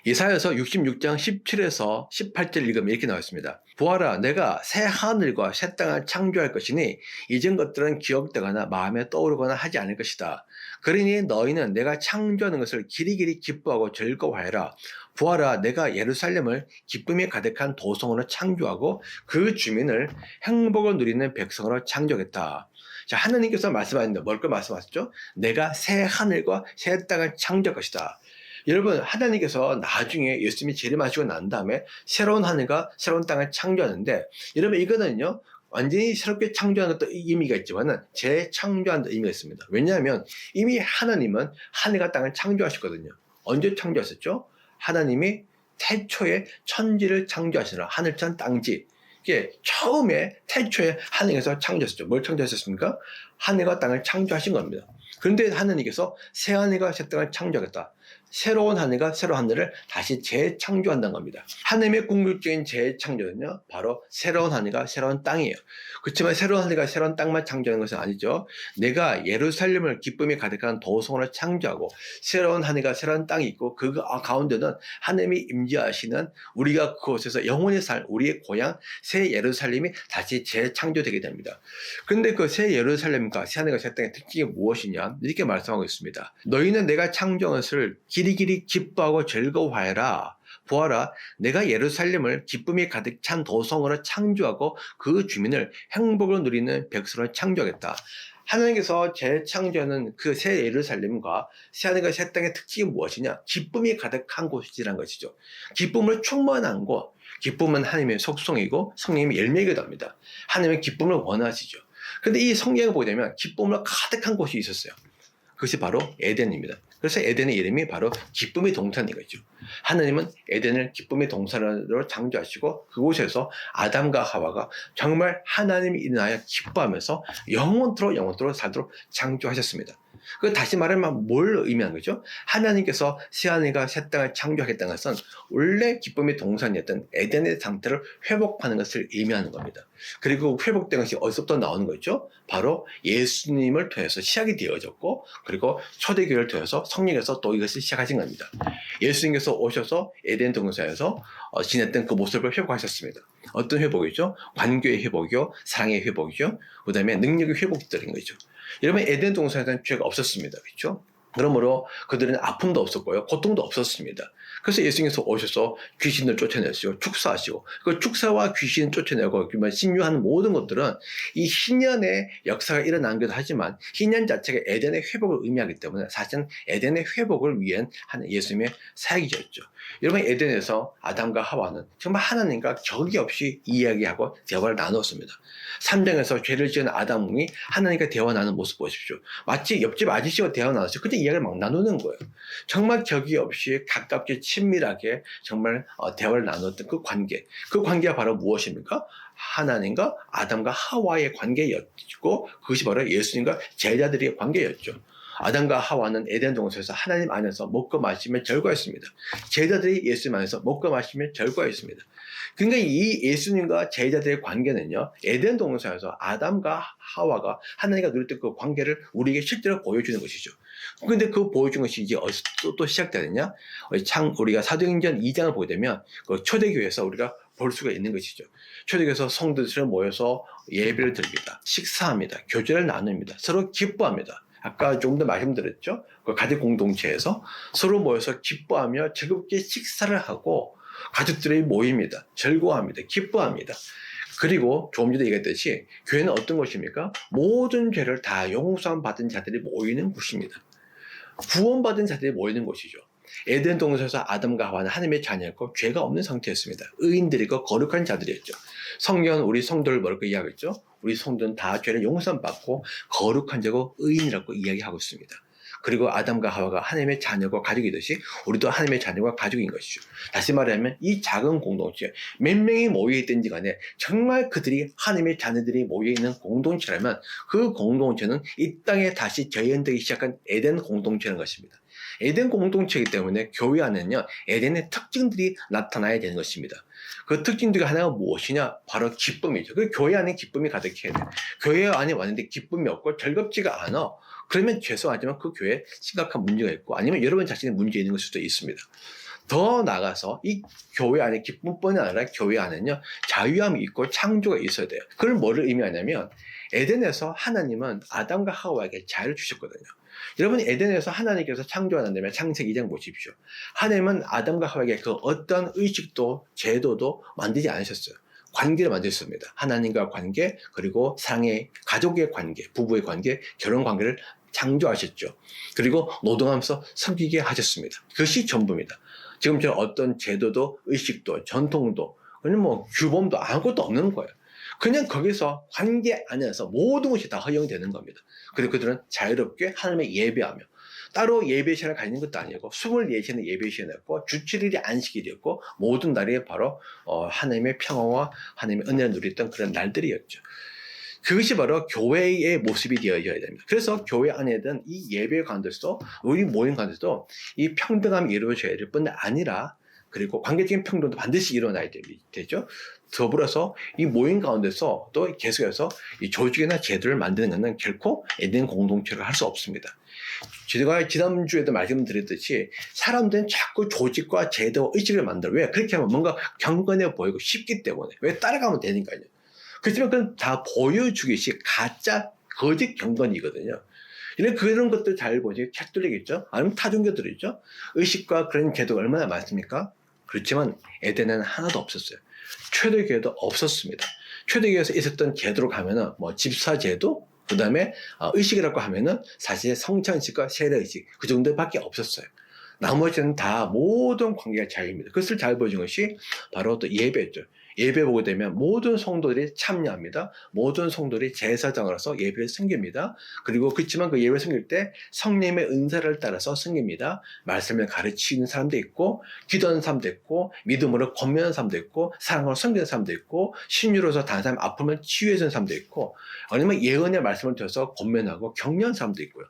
이사야서 66장 17에서 18절 읽으면 이렇게 나와 있습니다. 보아라, 내가 새 하늘과 새 땅을 창조할 것이니 이전 것들은 기억되거나 마음에 떠오르거나 하지 않을 것이다. 그러니 너희는 내가 창조하는 것을 길이길이 기뻐하고 즐거워하여라. 보아라, 내가 예루살렘을 기쁨이 가득한 도성으로 창조하고 그 주민을 행복을 누리는 백성으로 창조하겠다. 자, 하나님께서 말씀하셨는데 뭘 말씀하셨죠? 내가 새 하늘과 새 땅을 창조할 것이다. 여러분, 하나님께서 나중에 예수님이 재림하시고 난 다음에 새로운 하늘과 새로운 땅을 창조하는데, 여러분, 이거는요 완전히 새롭게 창조하는 것도 의미가 있지만은 재창조하는 의미가 있습니다. 왜냐하면 이미 하나님은 하늘과 땅을 창조하셨거든요. 언제 창조하셨죠? 하나님이 태초에 천지를 창조하시느라, 하늘천 땅지, 이게 처음에 태초에 하나님께서 창조하셨죠. 뭘 창조하셨습니까? 하늘과 땅을 창조하신 겁니다. 그런데 하나님께서 새 하늘과 새 땅을 창조하겠다. 새로운 하늘과 새로운 하늘을 다시 재창조한다는 겁니다. 하나님의 궁극적인 재창조는요, 바로 새로운 하늘과 새로운 땅이에요. 그렇지만 새로운 하늘과 새로운 땅만 창조하는 것은 아니죠. 내가 예루살렘을 기쁨이 가득한 도성으로 창조하고 새로운 하늘과 새로운 땅이 있고 그 가운데는 하나님이 임재하시는 우리가 그곳에서 영원히 살 우리의 고향 새 예루살렘이 다시 재창조되게 됩니다. 그런데 그 새 예루살렘과 새 하늘과 새 땅의 특징이 무엇이냐? 이렇게 말씀하고 있습니다. 너희는 내가 창조한 것을 길이길이 기뻐하고 즐거워하여라. 보아라, 내가 예루살렘을 기쁨이 가득 찬 도성으로 창조하고 그 주민을 행복으로 누리는 백성으로 창조하겠다. 하나님께서 재창조하는 그 새 예루살렘과 새 하늘과 새 땅의 특징이 무엇이냐? 기쁨이 가득한 곳이라는 것이죠. 기쁨을 충만한 곳, 기쁨은 하나님의 속성이고 성령님의 열매이기도 합니다. 하나님의 기쁨을 원하시죠. 그런데 이 성경을 보게 되면 기쁨으로 가득한 곳이 있었어요. 그것이 바로 에덴입니다. 그래서 에덴의 이름이 바로 기쁨의 동산인 거죠. 하나님은 에덴을 기쁨의 동산으로 창조하시고 그곳에서 아담과 하와가 정말 하나님이 인하여 기뻐하면서 영원토록 살도록 창조하셨습니다. 그 다시 말하면 뭘 의미하는 거죠? 하나님께서 새 하늘과 새 땅을 창조하겠다는 것은 원래 기쁨의 동산이었던 에덴의 상태를 회복하는 것을 의미하는 겁니다. 그리고 회복된 것이 어디서부터 나오는 거죠? 바로 예수님을 통해서 시작이 되어졌고, 그리고 초대교회를 통해서 성령께서 또 이것을 시작하신 겁니다. 예수님께서 오셔서 에덴 동산에서 지냈던 그 모습을 회복하셨습니다. 어떤 회복이죠? 관계의 회복이요, 사랑의 회복이죠, 그 다음에 능력의 회복들인 거죠. 여러분, 에덴 동산에는 죄가 없었습니다. 그렇죠? 그러므로 그들은 아픔도 없었고요, 고통도 없었습니다. 그래서 예수님께서 오셔서 귀신을 쫓아내시고 축사하시고, 그 축사와 귀신 쫓아내고 신유하는 모든 것들은 이 희년의 역사가 일어나기도 하지만 희년 자체가 에덴의 회복을 의미하기 때문에 사실은 에덴의 회복을 위한 예수님의 사역이었죠. 여러분, 에덴에서 아담과 하와는 정말 하나님과 격이 없이 이야기하고 대화를 나눴습니다. 3장에서 죄를 지은 아담이 하나님과 대화 나누는 모습 보십시오. 마치 옆집 아저씨와 대화 나눴어요. 그때 이야기를 막 나누는 거예요. 정말 격이 없이 가깝게 친밀하게 정말 대화를 나눴던 그 관계. 그 관계가 바로 무엇입니까? 하나님과 아담과 하와의 관계였고, 그것이 바로 예수님과 제자들의 관계였죠. 아담과 하와는 에덴 동산에서 하나님 안에서 먹고 마시며 절거했습니다. 제자들이 예수님 안에서 먹고 마시며 절거했습니다. 그러니까 이 예수님과 제자들의 관계는요, 에덴 동산에서 아담과 하와가 하나님과 누렸던 그 관계를 우리에게 실제로 보여주는 것이죠. 근데 그 보여준 것이 이제 어디서 또 시작되느냐? 우리가 사도행전 2장을 보게 되면 그 초대교회에서 우리가 볼 수가 있는 것이죠. 초대교회에서 성도들이 모여서 예배를 드립니다. 식사합니다. 교제를 나눕니다. 서로 기뻐합니다. 아까 조금 더 말씀드렸죠. 그 가족 공동체에서 서로 모여서 기뻐하며 즐겁게 식사를 하고 가족들이 모입니다. 즐거워합니다. 기뻐합니다. 그리고 조금 전에 얘기했듯이 교회는 어떤 곳입니까? 모든 죄를 다 용서함 받은 자들이 모이는 곳입니다. 구원받은 자들이 모이는 곳이죠. 에덴 동산에서 아담과 하와는 하나님의 자녀였고 죄가 없는 상태였습니다. 의인들이고 거룩한 자들이었죠. 성경은 우리 성도를 뭐라고 이야기했죠? 우리 성도는 다 죄를 용서받고 거룩한 자고 의인이라고 이야기하고 있습니다. 그리고 아담과 하와가 하나님의 자녀고 가족이듯이 우리도 하나님의 자녀와 가족인 것이죠. 다시 말하면 이 작은 공동체, 몇 명이 모여있든지 간에 정말 그들이 하나님의 자녀들이 모여있는 공동체라면 그 공동체는 이 땅에 다시 재현되기 시작한 에덴 공동체라는 것입니다. 에덴 공동체이기 때문에 교회 안에는요, 에덴의 특징들이 나타나야 되는 것입니다. 그 특징 중에 하나가 무엇이냐? 바로 기쁨이죠. 그 교회 안에 기쁨이 가득해야 돼요. 교회 안에 왔는데 기쁨이 없고 즐겁지가 않아. 그러면 죄송하지만 그 교회에 심각한 문제가 있고 아니면 여러분 자신의 문제 있는 걸 수도 있습니다. 더 나아가서 이 교회 안에 기쁨뿐이 아니라 교회 안에는요, 자유함이 있고 창조가 있어야 돼요. 그걸 뭐를 의미하냐면 에덴에서 하나님은 아담과 하와에게 자유를 주셨거든요. 여러분, 에덴에서 하나님께서 창조하는다면 창세기 2장 보십시오. 하나님은 아담과 하와에게 그 어떤 의식도 제도도 만들지 않으셨어요. 관계를 만드셨습니다. 하나님과 관계, 그리고 사랑의 가족의 관계, 부부의 관계, 결혼 관계를 창조하셨죠. 그리고 노동하면서 섬기게 하셨습니다. 그것이 전부입니다. 지금처럼 어떤 제도도 의식도 전통도 뭐 규범도 아무것도 없는 거예요. 그냥 거기서 관계 안에서 모든 것이 다 허용되는 겁니다. 그리고 그들은 자유롭게 하나님의 예배하며 따로 예배 시간을 가지는 것도 아니고 24시간의 예배 시간이었고 주 7일이 안식일이었고 모든 날이 바로 하나님의 평화와 하나님의 은혜를 누렸던 그런 날들이었죠. 그것이 바로 교회의 모습이 되어져야 됩니다. 그래서 교회 안에든 이 예배 가운데서도 우리 모임 가운데서도 이 평등함이 이루어져야 될 뿐 아니라 그리고 관계적인 평등도 반드시 일어나야 되죠. 더불어서 이 모임 가운데서 또 계속해서 이 조직이나 제도를 만드는 것은 결코 에덴 공동체를 할 수 없습니다. 제가 지난주에도 말씀드렸듯이 사람들은 자꾸 조직과 제도, 의식을 만들어. 왜? 그렇게 하면 뭔가 경건해 보이고 쉽기 때문에. 왜? 따라가면 되니까요. 그렇지만 그건 다 보여주기식 가짜 거짓 경건이거든요. 이런 그런 것들 잘 보지. 캐톨릭 있죠? 아니면 타종교들 있죠? 의식과 그런 제도가 얼마나 많습니까? 그렇지만 에덴에는 하나도 없었어요. 초대교회도 없었습니다. 초대교회에서 있었던 제도로 가면은 뭐 집사제도, 그 다음에 의식이라고 하면은 사실 성찬식과 세례의식 그 정도밖에 없었어요. 나머지는 다 모든 관계가 자유입니다. 그것을 잘 보여준 것이 바로 또 예배죠. 예배 보게 되면 모든 성도들이 참여합니다. 모든 성도들이 제사장으로서 예배를 섬깁니다. 그리고 그렇지만 그 예배를 섬길 때 성령의 은사를 따라서 섬깁니다. 말씀을 가르치는 사람도 있고 기도하는 사람도 있고 믿음으로 권면하는 사람도 있고 사랑으로 섬기는 사람도 있고 신유로서 다른 사람 아픔을 치유해 주는 사람도 있고 아니면 예언의 말씀을 들어서 권면하고 격려하는 사람도 있고요.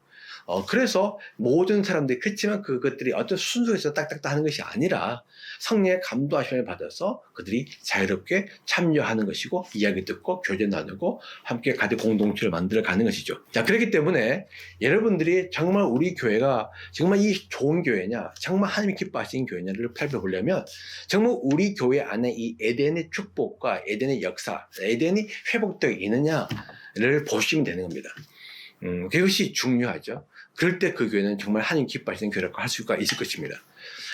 그래서 모든 사람들이 그렇지만 그것들이 어떤 순서에서 딱딱딱 하는 것이 아니라 성령의 감도하심을 받아서 그들이 자유롭게 참여하는 것이고 이야기 듣고 교제 나누고 함께 가족 공동체를 만들어 가는 것이죠. 자, 그렇기 때문에 여러분들이 정말 우리 교회가 정말 이 좋은 교회냐, 정말 하나님이 기뻐하시는 교회냐를 살펴보려면 정말 우리 교회 안에 이 에덴의 축복과 에덴의 역사, 에덴이 회복되어 있느냐를 보시면 되는 겁니다. 그것이 중요하죠. 그럴 때 그 교회는 정말 하나님 기뻐하시는 교회라고 할 수가 있을 것입니다.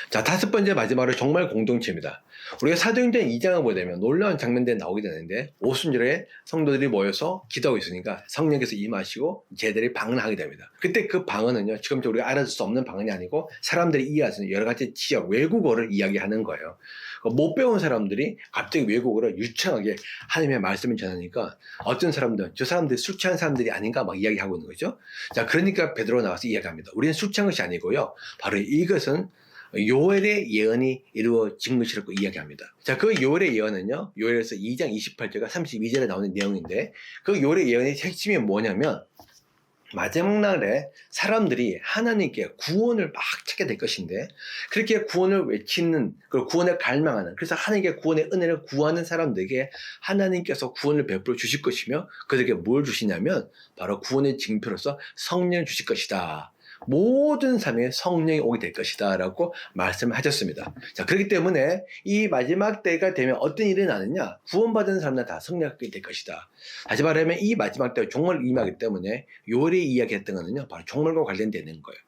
자, 다섯 번째 마지막으로 정말 공동체입니다. 우리가 사도행전 2장을 보게 되면 놀라운 장면들이 나오게 되는데 오순절에 성도들이 모여서 기도하고 있으니까 성령께서 임하시고 제자들이 방언하게 됩니다. 그때 그 방언은요, 지금 우리가 알아들 수 없는 방언이 아니고 사람들이 이해할 수 있는 여러 가지 지역, 외국어를 이야기하는 거예요. 못 배운 사람들이 갑자기 외국어로 유창하게 하나님의 말씀을 전하니까 어떤 사람들은 저 사람들이 술 취한 사람들이 아닌가 막 이야기하고 있는 거죠. 자, 그러니까 베드로가 나와서 이야기합니다. 우리는 술 취한 것이 아니고요. 바로 이것은 요엘의 예언이 이루어진 것이라고 이야기합니다. 자, 그 요엘의 예언은요, 요엘에서 2장 28절과 32절에 나오는 내용인데 그 요엘의 예언의 핵심이 뭐냐면 마지막 날에 사람들이 하나님께 구원을 막 찾게 될 것인데 그렇게 구원을 외치는, 구원을 갈망하는, 그래서 하나님께 구원의 은혜를 구하는 사람들에게 하나님께서 구원을 베풀어 주실 것이며 그들에게 뭘 주시냐면 바로 구원의 징표로서 성령을 주실 것이다. 모든 삶에 성령이 오게 될 것이다 라고 말씀하셨습니다. 자, 그렇기 때문에 이 마지막 때가 되면 어떤 일이 나느냐, 구원받은 사람들 다 성령하게 될 것이다. 다시 말하면 이 마지막 때가 종말 임하기 때문에 요리 이야기했던 것은요, 바로 종말과 관련되는 거예요.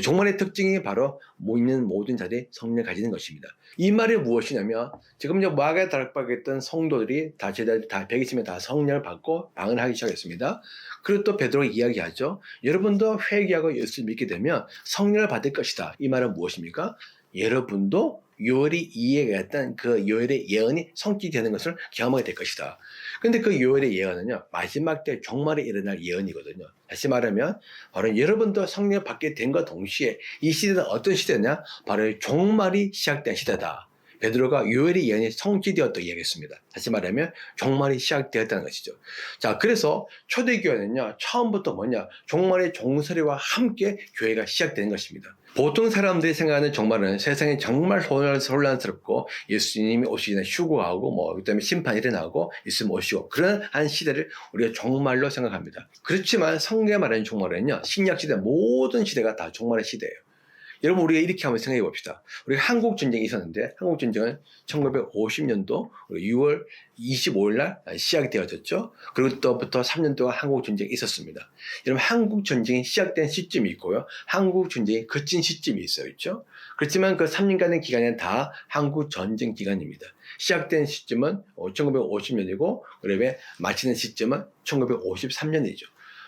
종말의 특징이 바로 있는 모든 자들이 성령을 가지는 것입니다. 이 말이 무엇이냐면, 지금 마가에 다락방했던 성도들이 다 120명 다 성령을 받고 방언하기 시작했습니다. 그리고 또 베드로가 이야기하죠. 여러분도 회개하고 예수를 믿게 되면 성령을 받을 것이다. 이 말은 무엇입니까? 여러분도 요엘이 이야기했던 그 요엘의 예언이 성취되는 것을 경험하게 될 것이다. 근데 그 요엘의 예언은요, 마지막 때 종말에 일어날 예언이거든요. 다시 말하면 바로 여러분도 성령을 받게 된과 동시에 이 시대는 어떤 시대냐? 바로 종말이 시작된 시대다. 베드로가 요엘의 예언이 성취되었다고 이야기했습니다. 다시 말하면 종말이 시작되었다는 것이죠. 자, 그래서 초대교회는요, 처음부터 종말의 종소리와 함께 교회가 시작되는 것입니다. 보통 사람들이 생각하는 종말은 세상이 정말 혼란스럽고 예수님이 오시기 전에 휴거하고 그다음에 심판이 일어나고 있으면 오시고 그런 한 시대를 우리가 종말로 생각합니다. 그렇지만 성경에 말하는 종말은요, 신약시대 모든 시대가 다 종말의 시대예요. 여러분, 우리가 이렇게 한번 생각해 봅시다. 우리가 한국전쟁이 있었는데, 한국전쟁은 1950년도 6월 25일 날 시작이 되어졌죠. 그리고 또부터 3년 동안 한국전쟁이 있었습니다. 여러분, 한국전쟁이 시작된 시점이 있고요, 한국전쟁이 그친 시점이 있죠. 그렇지만 그 3년간의 기간은 다 한국전쟁 기간입니다. 시작된 시점은 1950년이고, 그다음에 마치는 시점은 1953년이죠.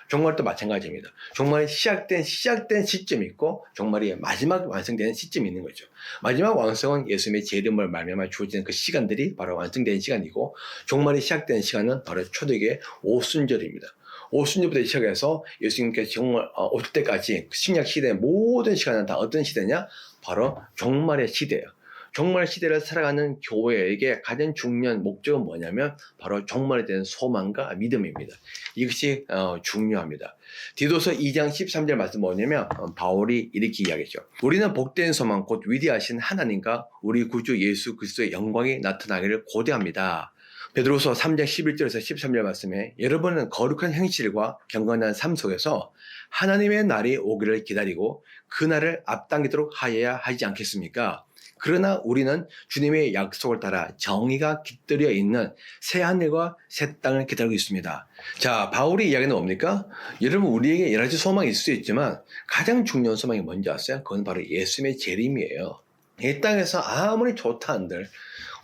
종말도 마찬가지입니다. 종말이 시작된 시점이 있고 종말이 마지막 완성되는 시점이 있는 거죠. 마지막 완성은 예수님의 재림을 말미암아 주어지는 그 시간들이 바로 완성되는 시간이고, 종말이 시작되는 시간은 바로 초대교회 오순절입니다. 오순절부터 시작해서 예수님께서 정말 오실 때까지 신약 시대의 모든 시간은 다 어떤 시대냐? 바로 종말의 시대예요. 종말 시대를 살아가는 교회에게 가장 중요한 목적은 뭐냐면 바로 종말에 대한 소망과 믿음입니다. 이것이 중요합니다. 디도서 2장 13절 말씀 뭐냐면 바울이 이렇게 이야기했죠. 우리는 복된 소망 곧 위대하신 하나님과 우리 구주 예수 그리스도의 영광이 나타나기를 고대합니다. 베드로서 3장 11절에서 13절 말씀에 여러분은 거룩한 행실과 경건한 삶 속에서 하나님의 날이 오기를 기다리고 그 날을 앞당기도록 하여야 하지 않겠습니까? 그러나 우리는 주님의 약속을 따라 정의가 깃들여 있는 새 하늘과 새 땅을 기다리고 있습니다. 자, 바울이 이야기는 뭡니까? 여러분, 우리에게 여러 가지 소망이 있을 수 있지만 가장 중요한 소망이 뭔지 아세요? 그건 바로 예수님의 재림이에요. 이 땅에서 아무리 좋다 한들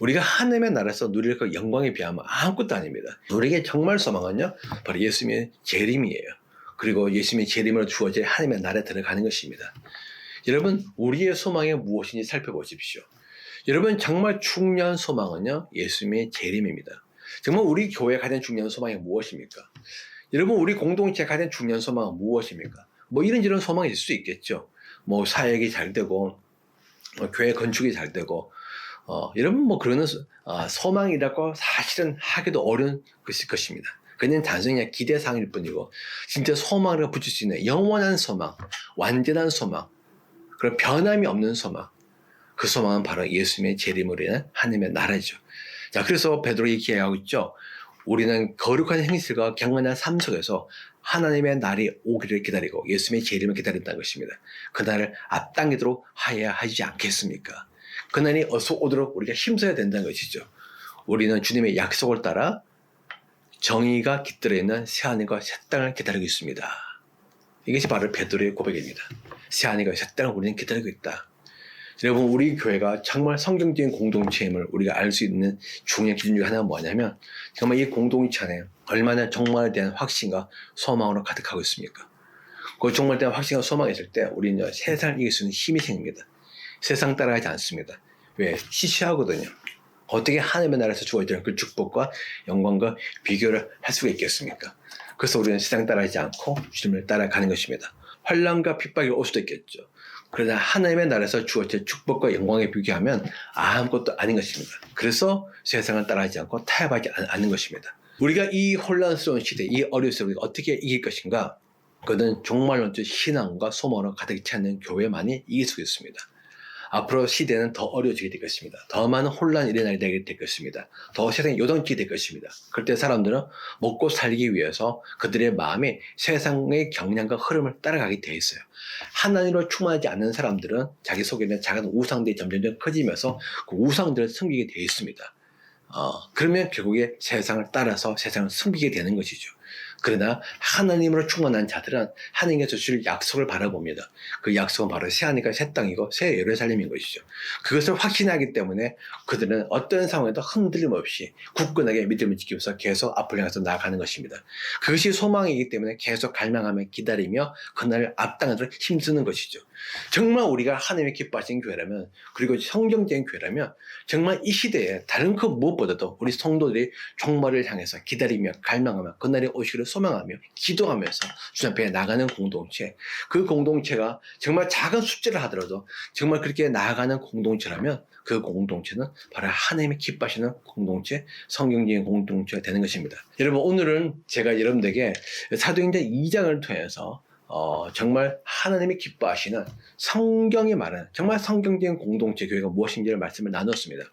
우리가 하나님의 나라에서 누릴 그 영광에 비하면 아무것도 아닙니다. 우리에게 정말 소망은요, 바로 예수님의 재림이에요. 그리고 예수님의 재림으로 주어질 하나님의 나라에 들어가는 것입니다. 여러분, 우리의 소망이 무엇인지 살펴보십시오. 여러분, 정말 중요한 소망은요, 예수님의 재림입니다. 정말 우리 교회의 가장 중요한 소망이 무엇입니까? 여러분, 우리 공동체의 가장 중요한 소망은 무엇입니까? 이런저런 소망이 있을 수 있겠죠. 사역이 잘 되고, 교회 건축이 잘 되고, 여러분, 그러는 소망이라고 사실은 하기도 어려운 것입니다. 그냥 단순히 기대사항일 뿐이고, 진짜 소망을 붙일 수 있는 영원한 소망, 완전한 소망, 그리고 변함이 없는 소망, 그 소망은 바로 예수님의 재림으로 인한 하나님의 나라죠. 자, 그래서 베드로 이렇게 얘기하고 있죠. 우리는 거룩한 행실과 경건한 삶 속에서 하나님의 날이 오기를 기다리고 예수님의 재림을 기다린다는 것입니다. 그날을 앞당기도록 하여야 하지 않겠습니까? 그날이 어서 오도록 우리가 힘써야 된다는 것이죠. 우리는 주님의 약속을 따라 정의가 깃들어 있는 새하늘과 새 땅을 기다리고 있습니다. 이것이 바로 베드로의 고백입니다. 새하늘과 새 땅을 우리는 기다리고 있다. 여러분, 우리 교회가 정말 성경적인 공동체임을 우리가 알 수 있는 중요한 기준 중 하나가 뭐냐면, 정말 이 공동체 안에 얼마나 종말에 대한 확신과 소망으로 가득하고 있습니까? 그 종말에 대한 확신과 소망이 있을 때 우리는 세상을 이길 수 있는 힘이 생깁니다. 세상 따라가지 않습니다. 왜? 시시하거든요. 어떻게 하나님의 나라에서 주어지는 그 축복과 영광과 비교를 할 수가 있겠습니까? 그래서 우리는 세상 따라가지 않고 주님을 따라가는 것입니다. 환난과 핍박이 올 수도 있겠죠. 그러나 하나님의 나라에서 주어질 축복과 영광에 비교하면 아무것도 아닌 것입니다. 그래서 세상을 따라하지 않고 타협하지 않는 것입니다. 우리가 이 혼란스러운 시대, 이 어려운 시대 우리가 어떻게 이길 것인가? 그것은 종말론적 신앙과 소망으로 가득 차는 교회만이 이길 수 있습니다. 앞으로 시대는 더 어려워지게 될 것입니다. 더 많은 혼란이 일어나게 될 것입니다. 더 세상이 요동치게 될 것입니다. 그럴 때 사람들은 먹고 살기 위해서 그들의 마음이 세상의 경향과 흐름을 따라가게 돼 있어요. 하나님으로 충만하지 않는 사람들은 자기 속에 있는 작은 우상들이 점점 커지면서 그 우상들을 섬기게 돼 있습니다. 그러면 결국에 세상을 따라서 세상을 섬기게 되는 것이죠. 그러나 하나님으로 충만한 자들은 하나님께서 주실 약속을 바라봅니다. 그 약속은 바로 새하늘과 새 땅이고 새 예루살렘인 것이죠. 그것을 확신하기 때문에 그들은 어떤 상황에도 흔들림 없이 굳건하게 믿음을 지키면서 계속 앞을 향해서 나아가는 것입니다. 그것이 소망이기 때문에 계속 갈망하며 기다리며 그날을 앞당하도록 힘쓰는 것이죠. 정말 우리가 하나님의 기뻐하신 교회라면, 그리고 성경적인 교회라면 정말 이 시대에 다른 그 무엇보다도 우리 성도들이 종말을 향해서 기다리며 갈망하며 그날의 오시기를 소망하며 기도하면서 주님 앞에 나가는 공동체, 그 공동체가 정말 작은 숫자를 하더라도 정말 그렇게 나아가는 공동체라면 그 공동체는 바로 하나님의 기뻐하시는 공동체, 성경적인 공동체가 되는 것입니다. 여러분, 오늘은 제가 여러분들에게 사도행전 2장을 통해서 정말 하나님이 기뻐하시는 성경이 말하는 정말 성경적인 공동체 교회가 무엇인지를 말씀을 나눴습니다.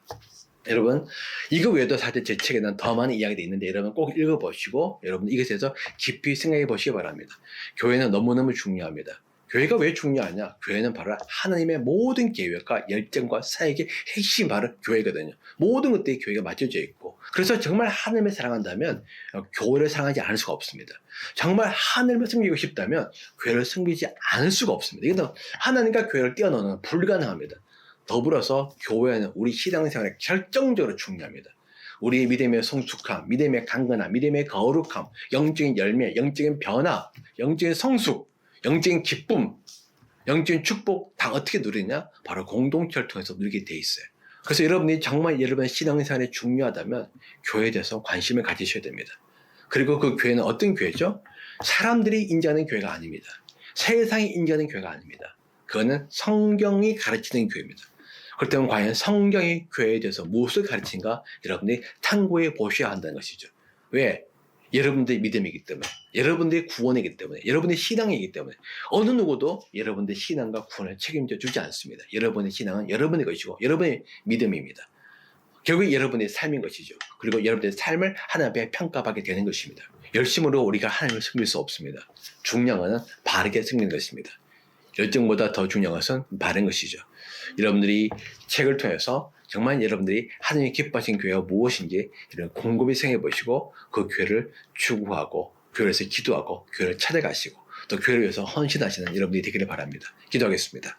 여러분, 이거 외에도 사실 제 책에는 더 많은 이야기가 있는데 여러분 꼭 읽어보시고 여러분 이것에 대해서 깊이 생각해 보시기 바랍니다. 교회는 너무너무 중요합니다. 교회가 왜 중요하냐? 교회는 바로 하나님의 모든 계획과 열정과 사역의 핵심 바로 교회거든요. 모든 것들이 교회가 맞춰져 있고, 그래서 정말 하나님을 사랑한다면 교회를 사랑하지 않을 수가 없습니다. 정말 하나님을 섬기고 싶다면 교회를 섬기지 않을 수가 없습니다. 이건 하나님과 교회를 떼어놓는 불가능합니다. 더불어서 교회는 우리 신앙생활에 결정적으로 중요합니다. 우리의 믿음의 성숙함, 믿음의 강건함, 믿음의 거룩함, 영적인 열매, 영적인 변화, 영적인 성숙, 영적인 기쁨, 영적인 축복 다 어떻게 누리냐? 바로 공동체를 통해서 누리게 돼 있어요. 그래서 여러분이 정말 여러분의 신앙생활이 중요하다면 교회에 대해서 관심을 가지셔야 됩니다. 그리고 그 교회는 어떤 교회죠? 사람들이 인정하는 교회가 아닙니다. 세상이 인정하는 교회가 아닙니다. 그거는 성경이 가르치는 교회입니다. 그렇다면 과연 성경의 교회에 대해서 무엇을 가르치는가 여러분들이 탐구해 보셔야 한다는 것이죠. 왜? 여러분들의 믿음이기 때문에, 여러분들의 구원이기 때문에, 여러분의 신앙이기 때문에 어느 누구도 여러분들의 신앙과 구원을 책임져 주지 않습니다. 여러분의 신앙은 여러분의 것이고 여러분의 믿음입니다. 결국 여러분의 삶인 것이죠. 그리고 여러분의 삶을 하나님 앞에 평가받게 되는 것입니다. 열심으로 우리가 하나님을 섬길 수 없습니다. 중요한 것은 바르게 섬기는 것입니다. 열정보다 더 중요한 것은 바른 것이죠. 여러분들이 책을 통해서 정말 여러분들이 하나님이 기뻐하신 교회가 무엇인지 이런 곰곰이 생각해 보시고 그 교회를 추구하고 교회에서 기도하고 교회를 찾아가시고 또 교회를 위해서 헌신하시는 여러분들이 되기를 바랍니다. 기도하겠습니다.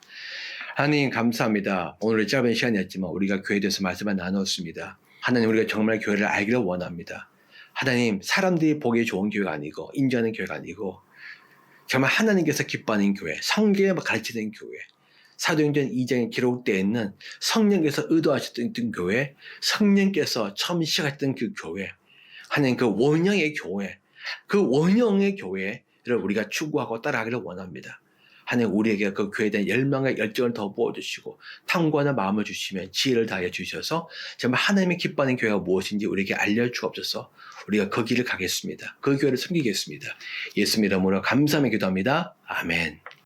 하나님 감사합니다. 오늘 짧은 시간이었지만 우리가 교회에 대해서 말씀을 나눴습니다. 하나님, 우리가 정말 교회를 알기를 원합니다. 하나님, 사람들이 보기에 좋은 교회가 아니고 인정하는 교회가 아니고 정말 하나님께서 기뻐하는 교회, 성경에 가르치는 교회, 사도행전 2장에 기록되어 있는 성령께서 의도하셨던 교회, 성령께서 처음 시작했던 그 교회, 하나님 그 원형의 교회, 그 원형의 교회를 우리가 추구하고 따라가기를 원합니다. 하나님, 우리에게 그 교회에 대한 열망과 열정을 더 부어주시고 탐구하는 마음을 주시면 지혜를 다해 주셔서 정말 하나님이 기뻐하는 교회가 무엇인지 우리에게 알려주옵소서. 우리가 그 길을 가겠습니다. 그 교회를 섬기겠습니다. 예수님 이름으로 감사하며 기도합니다. 아멘.